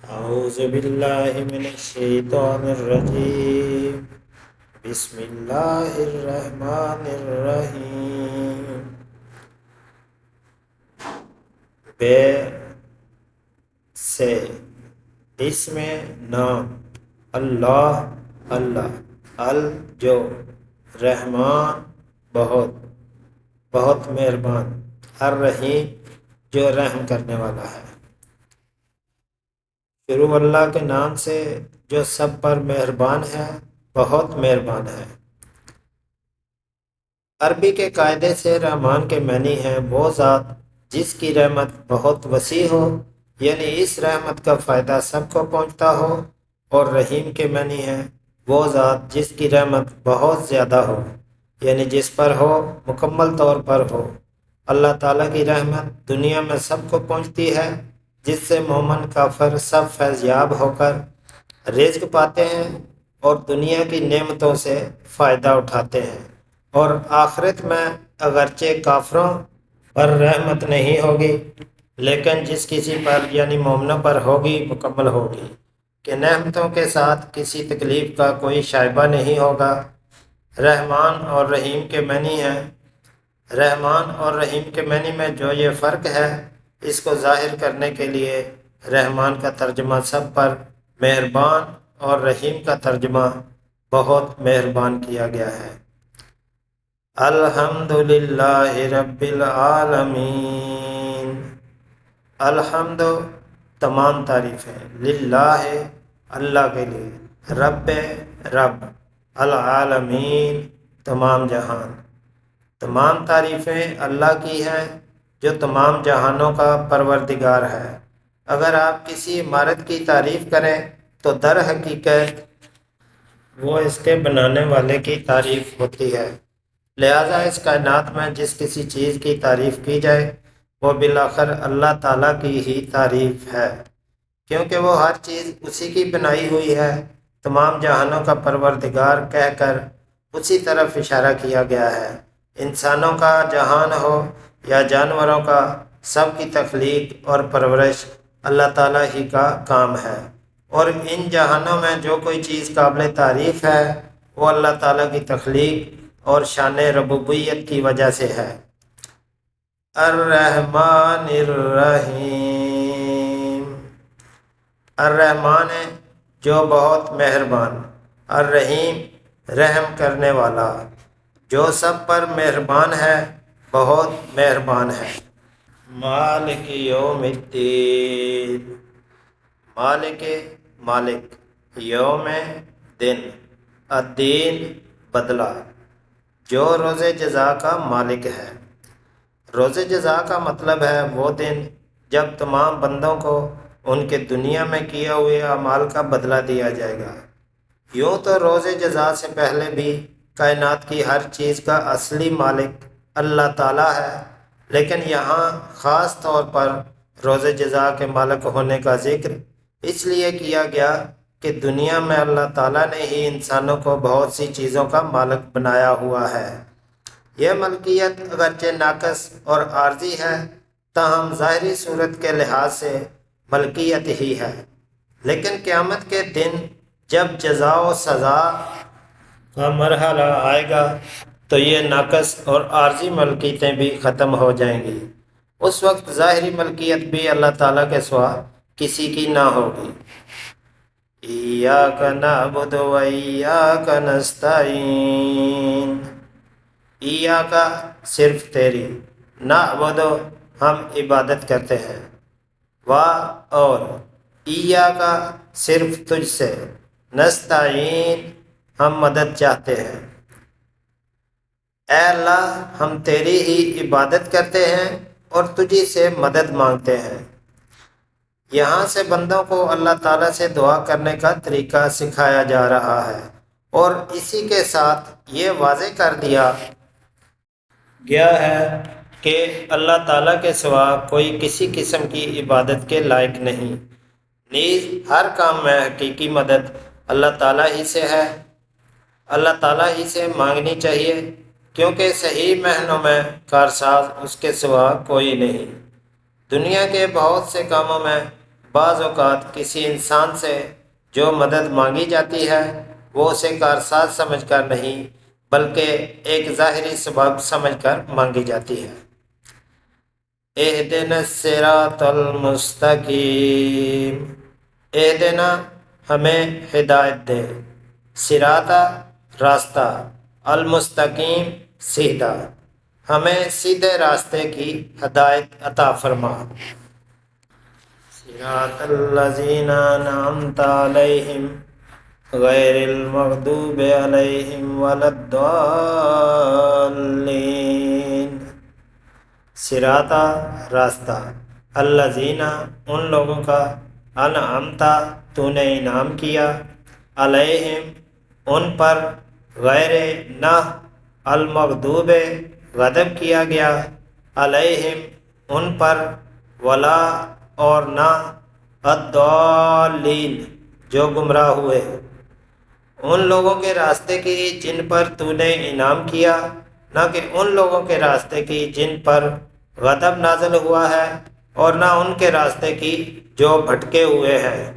أعوذ بالله من الشيطان الرجيم بسم الله الرحمن الرحيم بے سے اسم نام اللہ اللہ جو رحمان بہت بہت مہربان الرحیم جو رحم کرنے والا ہے۔ شروع اللہ کے نام سے جو سب پر مہربان ہے، بہت مہربان ہے۔ عربی کے قاعدے سے رحمان کے معنی ہے وہ ذات جس کی رحمت بہت وسیع ہو، یعنی اس رحمت کا فائدہ سب کو پہنچتا ہو، اور رحیم کے معنی ہے وہ ذات جس کی رحمت بہت زیادہ ہو، یعنی جس پر ہو مکمل طور پر ہو۔ اللہ تعالیٰ کی رحمت دنیا میں سب کو پہنچتی ہے، جس سے مومن کافر سب فیض یاب ہو کر رزق پاتے ہیں اور دنیا کی نعمتوں سے فائدہ اٹھاتے ہیں، اور آخرت میں اگرچہ کافروں پر رحمت نہیں ہوگی لیکن جس کسی پر یعنی مومنوں پر ہوگی، مکمل ہوگی کہ نعمتوں کے ساتھ کسی تکلیف کا کوئی شائبہ نہیں ہوگا۔ رحمان اور رحیم کے معنی ہے، رحمان اور رحیم کے معنی میں جو یہ فرق ہے، اس کو ظاہر کرنے کے لیے رحمان کا ترجمہ سب پر مہربان اور رحیم کا ترجمہ بہت مہربان کیا گیا ہے۔ الحمدللہ رب العالمین۔ الحمد تمام تعریفیں، للہ اللہ کے لیے، رب العالمین تمام جہان، تمام تعریفیں اللہ کی ہیں جو تمام جہانوں کا پروردگار ہے۔ اگر آپ کسی عمارت کی تعریف کریں تو در حقیقت وہ اس کے بنانے والے کی تعریف ہوتی ہے، لہٰذا اس کائنات میں جس کسی چیز کی تعریف کی جائے وہ بالآخر اللہ تعالیٰ کی ہی تعریف ہے، کیونکہ وہ ہر چیز اسی کی بنائی ہوئی ہے۔ تمام جہانوں کا پروردگار کہہ کر اسی طرف اشارہ کیا گیا ہے۔ انسانوں کا جہان ہو یا جانوروں کا، سب کی تخلیق اور پرورش اللہ تعالیٰ ہی کا کام ہے، اور ان جہانوں میں جو کوئی چیز قابل تعریف ہے وہ اللہ تعالیٰ کی تخلیق اور شان ربوبیت کی وجہ سے ہے۔ الرحمن الرحیم، الرحمن ہے جو بہت مہربان، الرحیم رحم کرنے والا، جو سب پر مہربان ہے، بہت مہربان ہے۔ مالک یوم الدین، مالک مالک، یوم دن، الدین بدلہ، جو روز جزا کا مالک ہے۔ روز جزا کا مطلب ہے وہ دن جب تمام بندوں کو ان کے دنیا میں کیے ہوئے اعمال کا بدلہ دیا جائے گا۔ یوں تو روز جزا سے پہلے بھی کائنات کی ہر چیز کا اصلی مالک اللہ تعالیٰ ہے، لیکن یہاں خاص طور پر روز جزا کے مالک ہونے کا ذکر اس لیے کیا گیا کہ دنیا میں اللہ تعالیٰ نے ہی انسانوں کو بہت سی چیزوں کا مالک بنایا ہوا ہے۔ یہ ملکیت اگرچہ ناقص اور عارضی ہے، تاہم ظاہری صورت کے لحاظ سے ملکیت ہی ہے، لیکن قیامت کے دن جب جزا و سزا کا مرحلہ آئے گا تو یہ ناقص اور عارضی ملکیتیں بھی ختم ہو جائیں گی۔ اس وقت ظاہری ملکیت بھی اللہ تعالیٰ کے سوا کسی کی نہ ہوگی۔ ایاک نعبد و ایاک نستعین، ایاک صرف تیری، نعبد ہم عبادت کرتے ہیں، اور ایاک صرف تجھ سے، نستعین ہم مدد چاہتے ہیں۔ اے اللہ ہم تیری ہی عبادت کرتے ہیں اور تجھی سے مدد مانگتے ہیں۔ یہاں سے بندوں کو اللہ تعالیٰ سے دعا کرنے کا طریقہ سکھایا جا رہا ہے، اور اسی کے ساتھ یہ واضح کر دیا گیا ہے کہ اللہ تعالیٰ کے سوا کوئی کسی قسم کی عبادت کے لائق نہیں، نیز ہر کام میں حقیقی مدد اللہ تعالیٰ ہی سے ہے، اللہ تعالیٰ ہی سے مانگنی چاہیے، کیونکہ صحیح معنوں میں کارساز اس کے سوا کوئی نہیں۔ دنیا کے بہت سے کاموں میں بعض اوقات کسی انسان سے جو مدد مانگی جاتی ہے وہ اسے کارساز سمجھ کر نہیں بلکہ ایک ظاہری سبب سمجھ کر مانگی جاتی ہے۔ اہدنا الصراط المستقیم، اہدنا ہمیں ہدایت دے، صراطا راستہ، المستقیم سیدھا، ہمیں سیدھے راستے کی ہدایت عطا فرما۔ صراط الذین انعمت علیہم غیر المغضوب علیہم ولا الضالین۔ صراطا راستہ، الذین ان لوگوں کا، انعمتا تو نے انعام کیا، علیہم ان پر، غیر نہ، المغضوب غضب کیا گیا، علیہم ان پر، ولا اور نہ، الضالین جو گمراہ ہوئے، ان لوگوں کے راستے کی جن پر تو نے انعام کیا، نہ کہ ان لوگوں کے راستے کی جن پر غضب نازل ہوا ہے، اور نہ ان کے راستے کی جو بھٹکے ہوئے ہیں۔